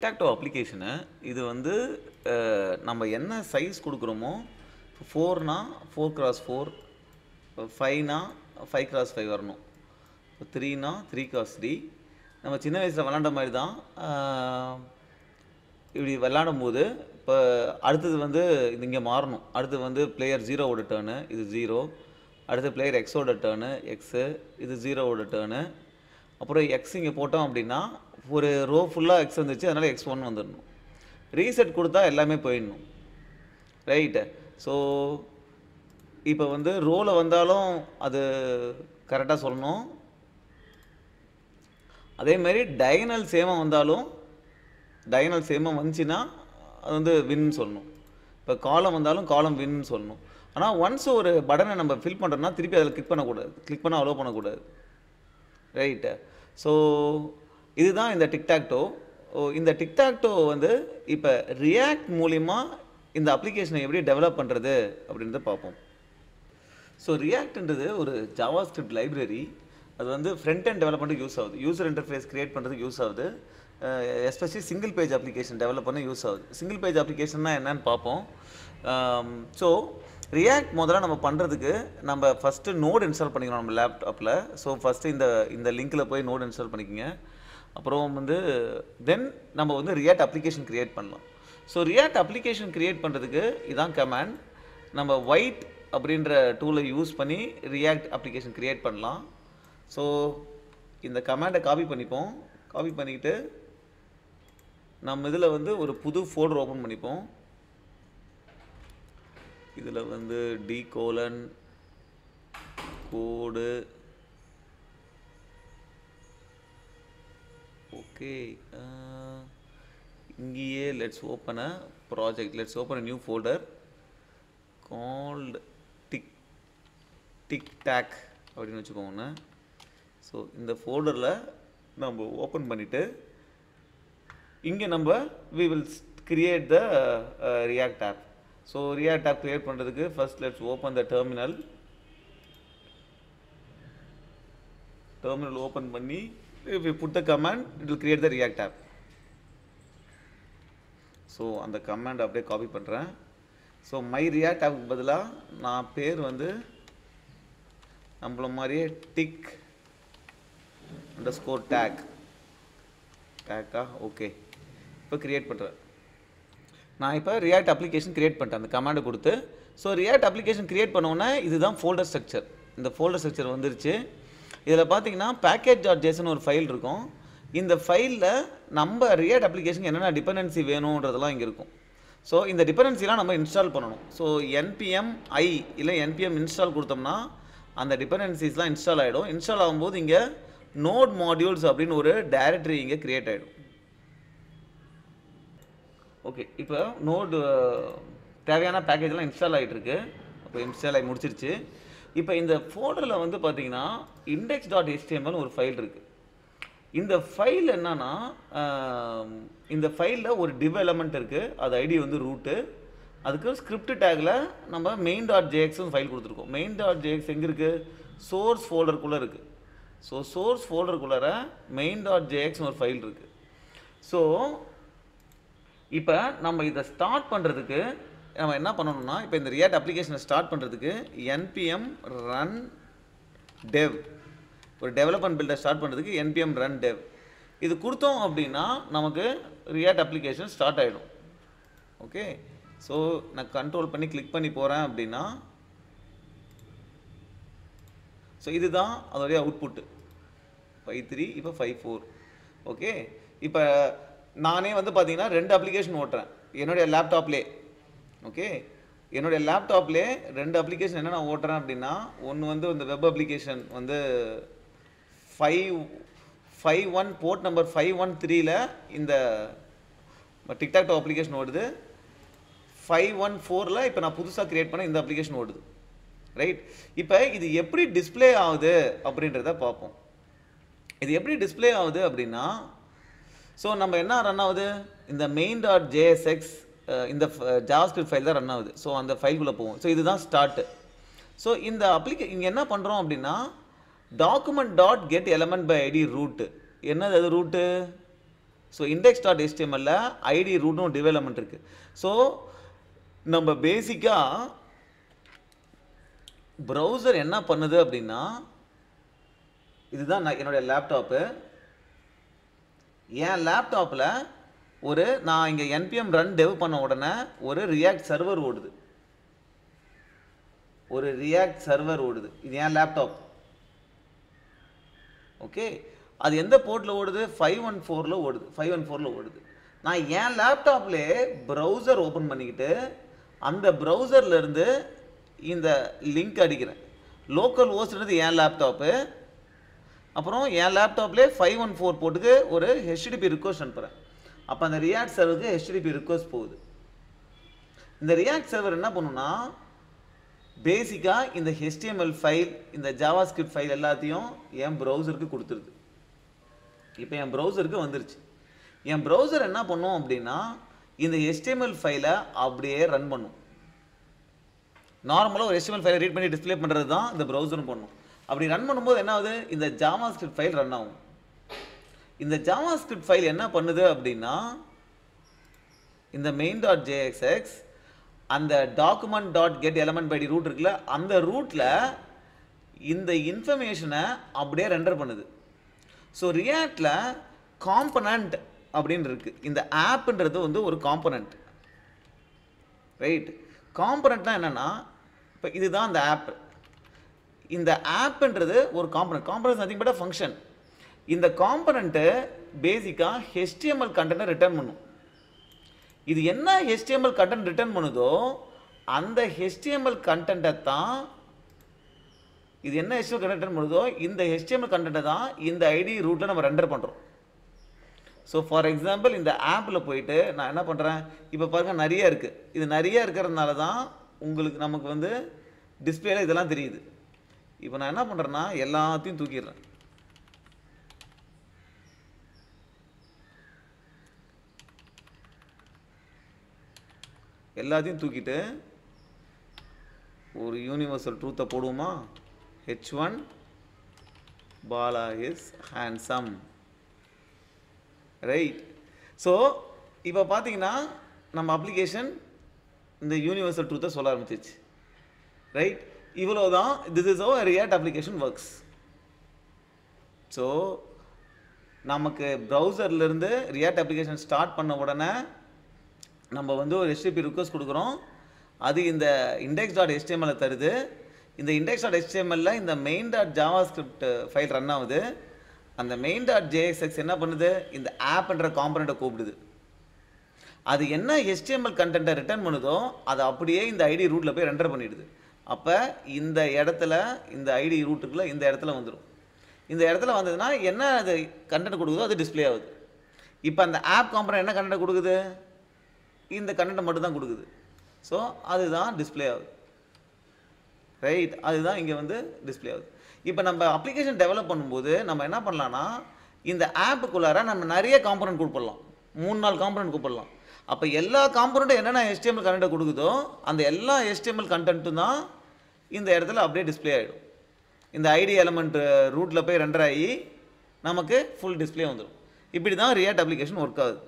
டிக்டாக்டோ application இது வந்து நம்ம என்ன சைஸ் கொடுக்குறோமோ 4னா 4x4, 5னா 5x5 வரணும், 3னா 3x3. நம்ம சின்ன வயசில் விளாண்ட மாதிரி தான். இப்படி விளாடும் போது இப்போ அடுத்தது வந்து இது இங்கே மாறணும். அடுத்து வந்து பிளேயர் 0வோட டேர்னு, இது 0. அடுத்து பிளேயர் எக்ஸோட டேர்னு, எக்ஸு, இது 0வோட டேர்னு. அப்புறம் எக்ஸ் இங்கே போட்டோம் அப்படின்னா ஒரு ரோ ஃபுல்லாக எக்ஸ் வந்துச்சு, அதனால் x1 வந்துடணும். ரீசெட் கொடுத்தா எல்லாமே போயிடணும், ரைட்டு. ஸோ இப்போ வந்து ரோவில் வந்தாலும் அது கரெக்டாக சொல்லணும். அதேமாரி டயகனல் சேமாக வந்தாலும் டயகனல் சேமாக வந்துச்சுன்னா அது வந்து வின்னு சொல்லணும். இப்போ காலம் வந்தாலும் காலம் வின்னு சொல்லணும். ஆனால் ஒன்ஸ் ஒரு பட்டனை நம்ம ஃபில் பண்ணுறோம்னா திருப்பி அதில் கிளிக் பண்ணக்கூடாது, கிளிக் பண்ண அலோவ் பண்ணக்கூடாது, ரைட்டு. ஸோ இதுதான் இந்த டிக்டாக்டோ. இந்த டிக்டாக்டோ வந்து இப்போ ரியாக்ட் மூலிமா இந்த அப்ளிகேஷனை எப்படி டெவலப் பண்ணுறது அப்படின்றத பார்ப்போம். ஸோ ரியாக்ட்ன்றது ஒரு ஜாவாஸ்கிரிப்ட் லைப்ரரி. அது வந்து ஃப்ரண்ட் அண்ட் டெவலப்மெண்ட்டுக்கு யூஸ் ஆகுது, யூசர் இன்டர்ஃபேஸ் க்ரியேட் பண்ணுறதுக்கு யூஸ் ஆகுது, especially single page application develop பண்ண யூஸ் ஆகுது. சிங்கிள் பேஜ் அப்ளிகேஷன்னா என்னன்னு பார்ப்போம். ஸோ ரியாக்ட் முதல்ல நம்ம பண்ணுறதுக்கு நம்ம ஃபஸ்ட்டு நோட் இன்ஸ்டால் பண்ணிக்கணும் நம்ம லேப்டாப்பில். ஸோ ஃபஸ்ட்டு இந்த லிங்க்கில் போய் நோட் இன்ஸ்டால் பண்ணிக்கோங்க. அப்புறம் வந்து தென் நம்ம வந்து ரியாக்ட் அப்ளிகேஷன் க்ரியேட் பண்ணலாம். ஸோ ரியாக்ட் அப்ளிகேஷன் க்ரியேட் பண்ணுறதுக்கு இதான் கமாண்ட். நம்ம ஒயிட் அப்படின்ற டூலை யூஸ் பண்ணி ரியாக்ட் அப்ளிகேஷன் க்ரியேட் பண்ணலாம். ஸோ இந்த கமாண்டை காப்பி பண்ணிப்போம். காப்பி பண்ணிக்கிட்டு நம்ம இதில் வந்து ஒரு புது ஃபோல்டர் ஓப்பன் பண்ணிப்போம். இதில் வந்து D:, கோடு, ஓகே. இங்கேயே let's open a project, let's open a new folder called TikTok அப்படின்னு வச்சுக்கோங்க. ஸோ இந்த ஃபோல்டரில் நம்ம ஓப்பன் பண்ணிவிட்டு இங்கே நம்ம we will create the React app. So React app create பண்ணுறதுக்கு first let's open the terminal. terminal open பண்ணி if we put the command it will create the React app. So அந்த command அப்படியே copy பண்ணுறேன். So my React app பதிலாக நான் பேர் வந்து நம்மள மாதிரியே tag_tag ஓகே. இப்போ க்ரியேட் பண்ணுறேன். நான் இப்போ ரியாக்ட் அப்ளிகேஷன் க்ரியேட் பண்ணிட்டேன் அந்த கமாண்டை கொடுத்து. ஸோ ரியாக்ட் அப்ளிகேஷன் க்ரியேட் பண்ணோன்னே இதுதான் ஃபோல்டர் ஸ்ட்ரக்சர். இந்த ஃபோல்டர் ஸ்ட்ரக்சர் வந்துருச்சு. இதில் பார்த்தீங்கன்னா package.json ஒரு ஃபைல் இருக்கும். இந்த ஃபைலில் நம்ம ரியாக்ட் அப்ளிகேஷன் என்னென்ன டிபெண்டன்சி வேணுன்றதெல்லாம் இங்கே இருக்கும். ஸோ இந்த டிபெண்டன்சிலாம் நம்ம இன்ஸ்டால் பண்ணணும். ஸோ npm i இல்லை npm install கொடுத்தோம்னா அந்த டிபெண்டன்சிஸ்லாம் இன்ஸ்டால் ஆகிடும். இன்ஸ்டால் ஆகும்போது இங்கே நோட் மாடியூல்ஸ் அப்படின்னு ஒரு டைரக்டரி இங்கே க்ரியேட் ஆகிடும். ஓகே, இப்போ நோடு தேவையான பேக்கேஜெலாம் இன்ஸ்டால் ஆகிட்டு இருக்கு. இப்போ இன்ஸ்டால் ஆகி முடிச்சிருச்சு. இப்போ இந்த ஃபோல்டரில் வந்து பார்த்தீங்கன்னா index.html ஒரு ஃபைல் இருக்குது. இந்த ஃபைல் என்னன்னா இந்த ஃபைலில் ஒரு div எலமெண்ட் இருக்குது, அது ஐடி வந்து ரூட்டு. அதுக்கு ஸ்கிரிப்ட் டேக்கில் நம்ம main.jx ஃபைல் கொடுத்துருக்கோம். main.jx எங்கே இருக்குது? சோர்ஸ் ஃபோல்டருக்குள்ளே இருக்குது. ஸோ சோர்ஸ் ஃபோல்டருக்குள்ளார main.jx ஒரு ஃபைல் இருக்குது. ஸோ இப்போ நம்ம இதை ஸ்டார்ட் பண்ணுறதுக்கு நம்ம என்ன பண்ணணும்னா, இப்போ இந்த ரியாக்ட் அப்ளிகேஷனை ஸ்டார்ட் பண்ணுறதுக்கு npm run dev, ஒரு டெவலப்மெண்ட் பில்டை ஸ்டார்ட் பண்ணுறதுக்கு npm run dev இது கொடுத்தோம் அப்படின்னா நமக்கு ரியாக்ட் அப்ளிகேஷன் ஸ்டார்ட் ஆகிடும். ஓகே, ஸோ நான் கண்ட்ரோல் பண்ணி கிளிக் பண்ணி போகிறேன் அப்படின்னா ஸோ இதுதான் அதோடைய அவுட்புட்டு 5.3, இப்போ 5.4. ஓகே, இப்போ நானே வந்து பார்த்தீங்கன்னா 2 அப்ளிகேஷன் ஓட்டுறேன் என்னுடைய லேப்டாப்லே. ஓகே, என்னுடைய லேப்டாப்லே 2 அப்ளிகேஷன் என்ன நான் ஓட்டுறேன் அப்படின்னா, ஒன்று வந்து இந்த வெப் அப்ளிகேஷன் வந்து 5.1 போர்ட் நம்பர் 513ல் இந்த டிக்டாக்டோ அப்ளிகேஷன் ஓடுது. 5.14ல் இப்போ நான் புதுசாக க்ரியேட் பண்ண இந்த அப்ளிகேஷன் ஓடுது, ரைட். இப்போ இது எப்படி டிஸ்பிளே ஆகுது அப்படின்றத பார்ப்போம். இது எப்படி டிஸ்பிளே ஆகுது அப்படின்னா, ஸோ நம்ம என்ன ரன் ஆகுது, இந்த main.jsx இந்த ஜாவாஸ்கிரிப்ட் ஃபைல் தான் ரன் ஆகுது. ஸோ அந்த ஃபைல்குள்ளே போவோம். ஸோ இதுதான் ஸ்டார்ட்டு. ஸோ இந்த இங்கே என்ன பண்ணுறோம் அப்படின்னா document.getElementById ரூட்டு. என்னது அது ரூட்டு? ஸோ index.html ஐடி ரூட்டும் டெவலப்மெண்ட் இருக்குது. ஸோ நம்ம பேசிக்காக ப்ரௌசர் என்ன பண்ணுது அப்படின்னா, இதுதான் நான் என்னுடைய லேப்டாப்பு. என் லேப்டாப்பில் நான் இங்கே npm run dev பண்ண உடனே ஒரு ரியாக்ட் சர்வர் ஓடுது. இது என் லேப்டாப். ஓகே, அது எந்த போர்ட்டில் ஓடுது? 514 ஓடுது. நான் என் லேப்டாப்லேயே ப்ரௌசர் ஓப்பன் பண்ணிக்கிட்டு அந்த ப்ரௌசர்லேருந்து இந்த லிங்க் அடிக்கிறேன். லோக்கல் ஹோஸ்ட்ன்றது என் லேப்டாப்பு. அப்புறம் என் லேப்டாப்லேயே 514 போர்ட்டுக்கு ஒரு ஹெச்டிடிபி ரிக்வஸ்ட் அனுப்புகிறேன். அப்போ அந்த ரியாக்ட் சர்வருக்கு ஹெச்டிடிபி ரிக்வஸ்ட் போகுது. இந்த ரியாக்ட் சர்வர் என்ன பண்ணுன்னா, பேசிக்காக இந்த HTML ஃபைல், இந்த ஜாவாஸ்கிரிப்ட் ஃபைல் எல்லாத்தையும் என் ப்ரௌசருக்கு கொடுத்துருது. இப்போ என் ப்ரௌசருக்கு வந்துருச்சு. என் ப்ரௌசர் என்ன பண்ணும் அப்படின்னா, இந்த HTML ஃபைலை அப்படியே ரன் பண்ணும். நார்மலாக ஒரு HTML ஃபைலை ரீட் பண்ணி டிஸ்பிளே பண்ணுறது தான் இந்த ப்ரௌசரும் பண்ணும். அப்படி ரன் பண்ணும்போது என்ன ஆகுது? இந்த ஜாவாஸ்கிரிப்ட் ஃபைல் ரன் ஆகும். இந்த ஜாவாஸ்கிரிப்ட் ஃபைல் என்ன பண்ணுது அப்படின்னா, இந்த main.jsx அந்த document.getElementByD ரூட் இருக்குல்ல, அந்த ரூட்டில் இந்த இன்ஃபர்மேஷனை அப்படியே ரெண்டர் பண்ணுது. ஸோ ரியாக்டில் காம்பனண்ட் அப்படின்னு இருக்குது. இந்த ஆப்ன்றது ஒரு காம்பனண்ட். ரைட், காம்பனண்ட்னா என்னென்னா, இப்போ இதுதான் இந்த ஆப். இந்த ஆப்ன்றது ஒரு component. Component nothing but function. இந்த காம்பனண்ட்டு பேசிக்காக HTML கண்டென்ட்டை ரிட்டர்ன் பண்ணும். இது என்ன HTML கண்டென்ட் ரிட்டர்ன் பண்ணுதோ அந்த HTML கண்டென்ட்டை தான், இது என்ன HTML கண்டென்ட் ரிட்டர்ன் பண்ணுதோ இந்த HTML கண்டென்ட்டை தான் இந்த ஐடி ரூட்டில் நம்ம ரெண்டர் பண்ணுறோம். ஸோ ஃபார் எக்ஸாம்பிள் இந்த ஆப்பில் போயிட்டு நான் என்ன பண்ணுறேன், இப்போ பாருங்கள் நிறைய இருக்குது. இது நிறைய இருக்கிறதுனால தான் நமக்கு டிஸ்பிளேல இதெல்லாம் தெரியுது. இப்போ நான் என்ன பண்ணுறேன்னா எல்லாத்தையும் தூக்கிடுறேன். எல்லாத்தையும் தூக்கிட்டு ஒரு யூனிவர்சல் ட்ரூத்தை போடுவோமா? H1 Bala is handsome. Right. So இப்போ பார்த்தீங்கன்னா நம்ம அப்ளிகேஷன் இந்த யூனிவர்சல் ட்ரூத்தை சொல்ல ஆரம்பிச்சிச்சு. ரைட், இவ்வளோதான். This is how react application works. So நமக்கு ப்ரௌசர்லேருந்து ரியாக்ட் அப்ளிகேஷன் ஸ்டார்ட் பண்ண உடனே நம்ம ஒரு HTTP ரிக்வஸ்ட் கொடுக்குறோம். அது இந்த index.html தருது. இந்த index.html இந்த main.javascript ஃபைல் ரன் ஆகுது. அந்த main.jsx என்ன பண்ணுது? இந்த ஆப்ன்ற காம்பனண்ட்டை கூப்பிடுது. அது என்ன HTML கண்டென்ட்டை ரிட்டர்ன் பண்ணுதோ அதை அப்படியே இந்த ஐடி ரூட்டில் போய் ரெண்டர் பண்ணிடுது. அப்போ இந்த இடத்துல, இந்த ஐடி ரூட்டுக்குள்ள இந்த இடத்துல வந்துடும். இந்த இடத்துல வந்ததுன்னா என்ன அது கண்டென்ட் கொடுக்குதோ அது டிஸ்பிளே ஆகுது. இப்போ அந்த ஆப் காம்பனண்ட் என்ன கண்டென்ட் கொடுக்குது? இந்த கண்டென்ட் மட்டும் தான் கொடுக்குது. ஸோ அதுதான் டிஸ்பிளே ஆகுது. ரைட், அதுதான் இங்கே டிஸ்பிளே ஆகுது. இப்போ நம்ம அப்ளிகேஷன் டெவலப் பண்ணும்போது நம்ம என்ன பண்ணலான்னா, இந்த ஆப்புக்குள்ளார நம்ம நிறைய காம்பனண்ட் கூப்பிடலாம். 3-4 காம்பனண்ட் கூப்பிடலாம். அப்போ எல்லா காம்பனண்ட்டும் என்னென்ன HTML கண்டென்ட்டை கொடுக்குதோ அந்த எல்லா HTML கண்டென்ட்டும் தான் இந்த இடத்துல அப்படியே டிஸ்பிளே ஆகிடும். இந்த ஐடி எலமெண்ட் ரூட்டில் போய் ரெண்டர் ஆகி நமக்கு ஃபுல் டிஸ்பிளே வந்துடும். இப்படி தான் ரியாக்ட் அப்ளிகேஷன் ஒர்க் ஆகுது.